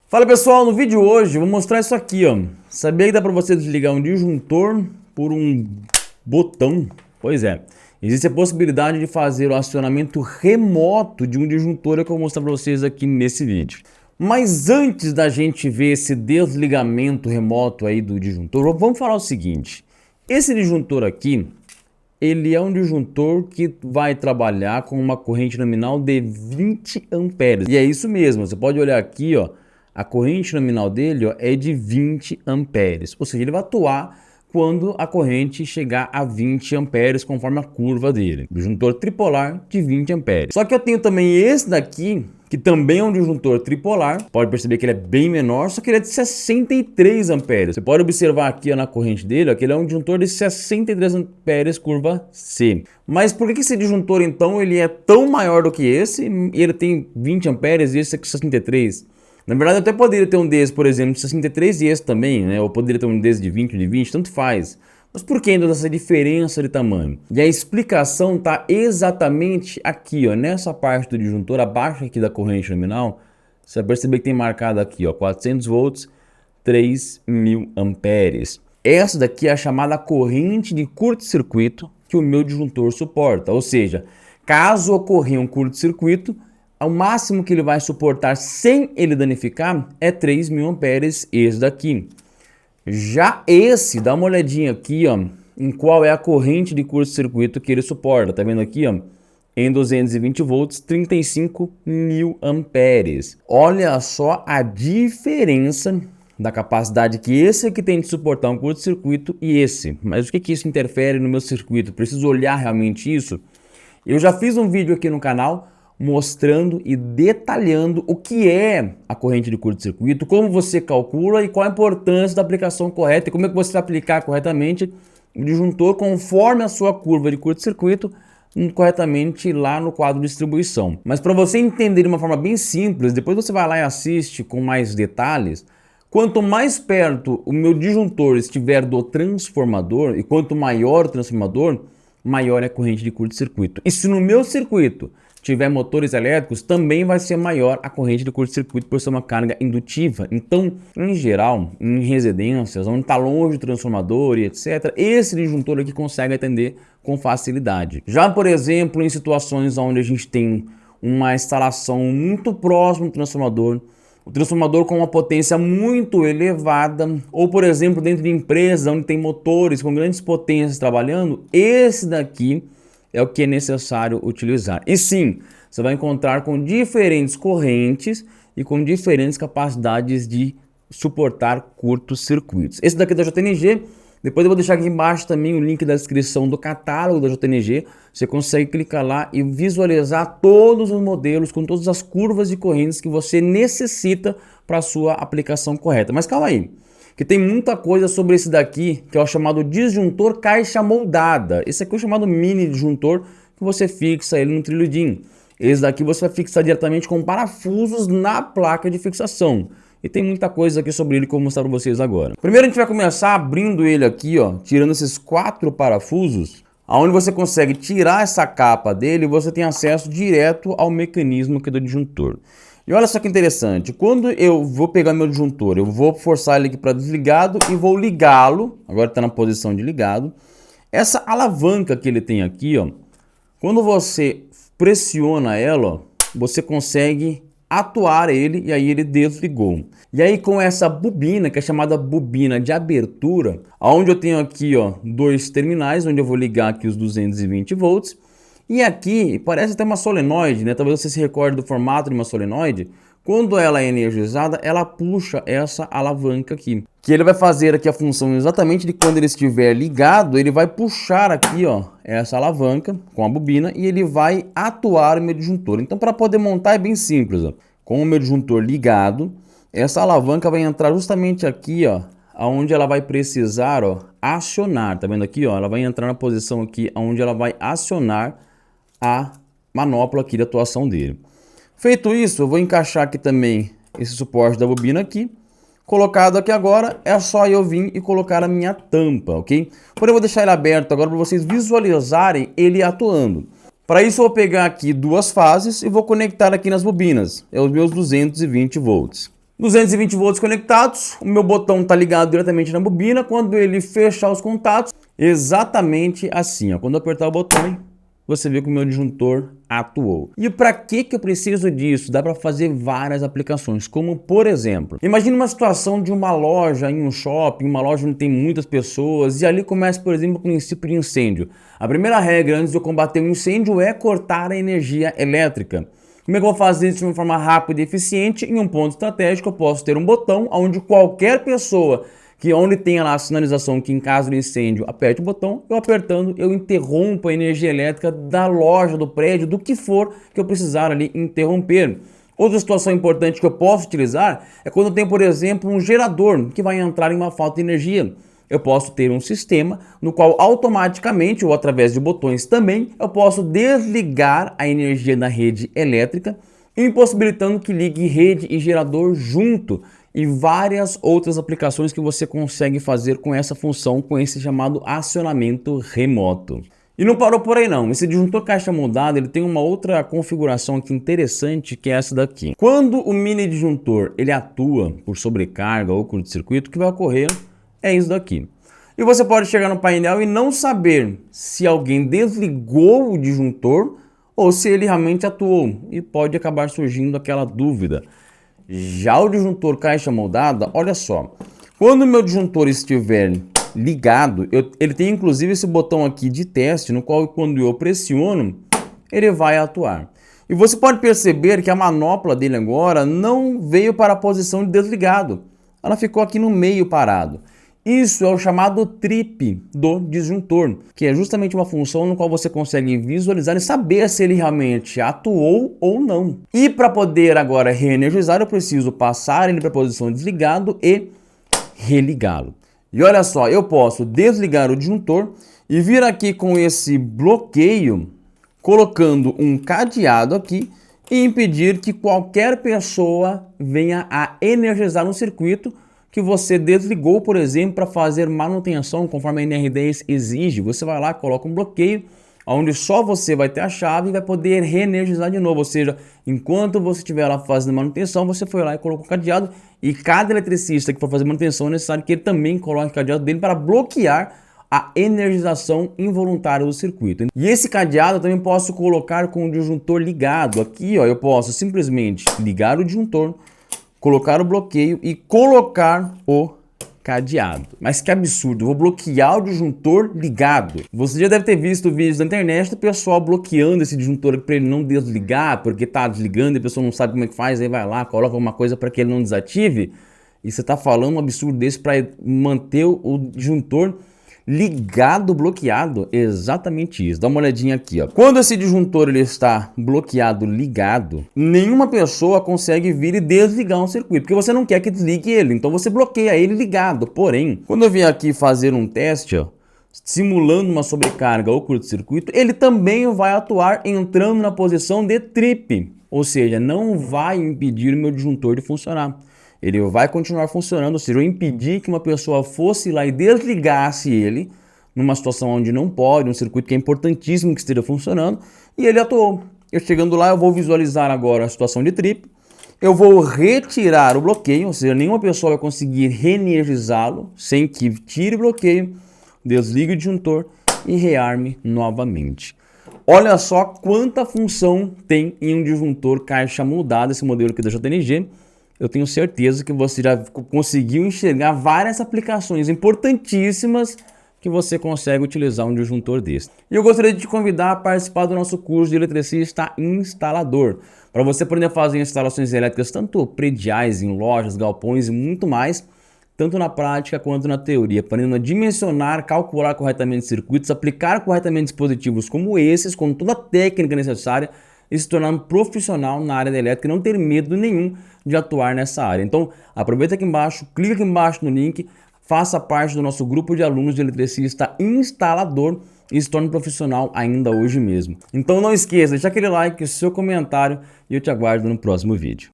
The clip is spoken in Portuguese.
Fala pessoal, no vídeo de hoje eu vou mostrar isso aqui, ó. Sabia que dá para você desligar um disjuntor por um botão? Pois é, existe a possibilidade de fazer o acionamento remoto de um disjuntor, que eu vou mostrar para vocês aqui nesse vídeo. Mas antes da gente ver esse desligamento remoto aí do disjuntor, vamos falar o seguinte. Esse disjuntor aqui, ele é um disjuntor que vai trabalhar com uma corrente nominal de 20 amperes. E é isso mesmo, você pode olhar aqui, ó. A corrente nominal dele, ó, é de 20 amperes, ou seja, ele vai atuar quando a corrente chegar a 20 amperes conforme a curva dele. Disjuntor tripolar de 20 amperes. Só que eu tenho também esse daqui, que também é um disjuntor tripolar. Pode perceber que ele é bem menor, só que ele é de 63 amperes. Você pode observar aqui, ó, na corrente dele, ó, que ele é um disjuntor de 63 amperes curva C. Mas por que esse disjuntor, então, ele é tão maior do que esse e ele tem 20 amperes e esse aqui 63? Na verdade, eu até poderia ter um desse, por exemplo, de 63 e esse também, né? Ou poderia ter um desse de 20, tanto faz. Mas por que ainda essa diferença de tamanho? E a explicação está exatamente aqui, ó, nessa parte do disjuntor, abaixo aqui da corrente nominal. Você vai perceber que tem marcado aqui, ó, 400 volts, 3.000 amperes. Essa daqui é a chamada corrente de curto-circuito que o meu disjuntor suporta. Ou seja, caso ocorra um curto-circuito, o máximo que ele vai suportar sem ele danificar é 3.000 amperes, esse daqui. Já esse, dá uma olhadinha aqui, ó, em qual é a corrente de curto-circuito que ele suporta. Tá vendo aqui, ó? Em 220 volts, 35.000 amperes. Olha só a diferença da capacidade que esse aqui tem de suportar um curto-circuito e esse. Mas o que isso interfere no meu circuito? Preciso olhar realmente isso? Eu já fiz um vídeo aqui no canal mostrando e detalhando o que é a corrente de curto-circuito, como você calcula e qual a importância da aplicação correta e como é que você vai aplicar corretamente o disjuntor conforme a sua curva de curto-circuito corretamente lá no quadro de distribuição. Mas para você entender de uma forma bem simples, depois você vai lá e assiste com mais detalhes. Quanto mais perto o meu disjuntor estiver do transformador e quanto maior o transformador, maior é a corrente de curto-circuito. E se no meu circuito tiver motores elétricos, também vai ser maior a corrente de curto-circuito por ser uma carga indutiva. Então, em geral, em residências, onde está longe do transformador e etc., esse disjuntor aqui consegue atender com facilidade. Já, por exemplo, em situações onde a gente tem uma instalação muito próxima do transformador, o transformador com uma potência muito elevada, ou por exemplo, dentro de empresas onde tem motores com grandes potências trabalhando, esse daqui é o que é necessário utilizar. E sim, você vai encontrar com diferentes correntes e com diferentes capacidades de suportar curtos-circuitos. Esse daqui é da JNG. Depois eu vou deixar aqui embaixo também o link da descrição do catálogo da JNG. Você consegue clicar lá e visualizar todos os modelos com todas as curvas de correntes que você necessita para a sua aplicação correta. Mas calma aí, que tem muita coisa sobre esse daqui, que é o chamado disjuntor caixa moldada. Esse aqui é o chamado mini disjuntor, que você fixa ele no trilho DIN. Esse daqui você vai fixar diretamente com parafusos na placa de fixação. E tem muita coisa aqui sobre ele que eu vou mostrar para vocês agora. Primeiro a gente vai começar abrindo ele aqui, ó, tirando esses 4 parafusos, aonde você consegue tirar essa capa dele e você tem acesso direto ao mecanismo aqui do disjuntor. E olha só que interessante, quando eu vou pegar meu disjuntor, eu vou forçar ele aqui para desligado e vou ligá-lo, agora está na posição de ligado. Essa alavanca que ele tem aqui, ó, quando você pressiona ela, ó, você consegue atuar ele e aí ele desligou. E aí com essa bobina, que é chamada bobina de abertura, onde eu tenho aqui, ó, 2 terminais, onde eu vou ligar aqui os 220 volts. E aqui parece até uma solenoide, né? Talvez você se recorde do formato de uma solenoide. Quando ela é energizada, ela puxa essa alavanca aqui. Que ele vai fazer aqui a função exatamente de quando ele estiver ligado, ele vai puxar aqui, ó, essa alavanca com a bobina e ele vai atuar o meu disjuntor. Então, para poder montar é bem simples, ó. Com o meu disjuntor ligado, essa alavanca vai entrar justamente aqui, ó, onde ela vai precisar, ó, acionar. Tá vendo aqui, ó? Ela vai entrar na posição aqui onde ela vai acionar a manopla aqui de atuação dele. Feito isso, eu vou encaixar aqui também esse suporte da bobina aqui. Colocado aqui agora, é só eu vir e colocar a minha tampa, ok? Porém, eu vou deixar ele aberto agora para vocês visualizarem ele atuando. Para isso, eu vou pegar aqui 2 fases e vou conectar aqui nas bobinas. É os meus 220 volts. 220 volts conectados, o meu botão está ligado diretamente na bobina. Quando ele fechar os contatos, exatamente assim, ó, quando eu apertar o botão, você vê que o meu disjuntor atuou. E para que eu preciso disso? Dá para fazer várias aplicações, como por exemplo, imagine uma situação de uma loja em um shopping, uma loja onde tem muitas pessoas, e ali começa, por exemplo, o princípio de incêndio. A primeira regra antes de eu combater um incêndio é cortar a energia elétrica. Como é que eu vou fazer isso de uma forma rápida e eficiente? Em um ponto estratégico eu posso ter um botão onde qualquer pessoa onde tenha lá a sinalização que em caso de incêndio aperte o botão, eu apertando eu interrompo a energia elétrica da loja, do prédio, do que for que eu precisar ali interromper. Outra situação importante que eu posso utilizar é quando eu tenho, por exemplo, um gerador que vai entrar em uma falta de energia. Eu posso ter um sistema no qual automaticamente, ou através de botões também, eu posso desligar a energia da rede elétrica, impossibilitando que ligue rede e gerador junto, e várias outras aplicações que você consegue fazer com essa função, com esse chamado acionamento remoto. E não parou por aí não, esse disjuntor caixa moldado ele tem uma outra configuração aqui interessante, que é essa daqui. Quando o mini disjuntor ele atua por sobrecarga ou curto-circuito, o que vai ocorrer é isso daqui. E você pode chegar no painel e não saber se alguém desligou o disjuntor ou se ele realmente atuou, e pode acabar surgindo aquela dúvida. Já o disjuntor caixa moldada, olha só, quando o meu disjuntor estiver ligado, ele tem inclusive esse botão aqui de teste, no qual quando eu pressiono, ele vai atuar. E você pode perceber que a manopla dele agora não veio para a posição de desligado, ela ficou aqui no meio parado. Isso é o chamado trip do disjuntor, que é justamente uma função no qual você consegue visualizar e saber se ele realmente atuou ou não. E para poder agora reenergizar, eu preciso passar ele para a posição de desligado e religá-lo. E olha só, eu posso desligar o disjuntor e vir aqui com esse bloqueio, colocando um cadeado aqui e impedir que qualquer pessoa venha a energizar um circuito que você desligou, por exemplo, para fazer manutenção conforme a NR10 exige. Você vai lá, coloca um bloqueio, onde só você vai ter a chave e vai poder reenergizar de novo. Ou seja, enquanto você estiver lá fazendo manutenção, você foi lá e colocou o cadeado, e cada eletricista que for fazer manutenção é necessário que ele também coloque o cadeado dele para bloquear a energização involuntária do circuito. E esse cadeado eu também posso colocar com o disjuntor ligado. Aqui, ó, eu posso simplesmente ligar o disjuntor, colocar o bloqueio e colocar o cadeado. Mas que absurdo, eu vou bloquear o disjuntor ligado. Você já deve ter visto vídeos na internet do pessoal bloqueando esse disjuntor para ele não desligar, porque tá desligando e a pessoa não sabe como é que faz, aí vai lá, coloca alguma coisa para que ele não desative. E você tá falando um absurdo desse para manter o disjuntor ligado, bloqueado? Exatamente isso. Dá uma olhadinha aqui, ó. Quando esse disjuntor ele está bloqueado, ligado, nenhuma pessoa consegue vir e desligar um circuito, porque você não quer que desligue ele, então você bloqueia ele ligado. Porém, quando eu vier aqui fazer um teste, ó, simulando uma sobrecarga ou curto-circuito, ele também vai atuar entrando na posição de trip, ou seja, não vai impedir o meu disjuntor de funcionar. Ele vai continuar funcionando, ou seja, eu impedir que uma pessoa fosse lá e desligasse ele numa situação onde não pode, um circuito que é importantíssimo que esteja funcionando, e ele atuou. Eu chegando lá, eu vou visualizar agora a situação de trip, eu vou retirar o bloqueio, ou seja, nenhuma pessoa vai conseguir reenergizá-lo sem que tire o bloqueio, desligue o disjuntor e rearme novamente. Olha só quanta função tem em um disjuntor caixa moldada, esse modelo aqui da JNG. Eu tenho certeza que você já conseguiu enxergar várias aplicações importantíssimas que você consegue utilizar um disjuntor desse. E eu gostaria de te convidar a participar do nosso curso de eletricista instalador, para você poder fazer instalações elétricas tanto prediais, em lojas, galpões e muito mais, tanto na prática quanto na teoria, aprendendo a dimensionar, calcular corretamente circuitos, aplicar corretamente dispositivos como esses, com toda a técnica necessária, e se tornar um profissional na área da elétrica e não ter medo nenhum de atuar nessa área. Então, aproveita aqui embaixo, clica aqui embaixo no link, faça parte do nosso grupo de alunos de eletricista instalador e se torne um profissional ainda hoje mesmo. Então não esqueça, deixa aquele like, seu comentário e eu te aguardo no próximo vídeo.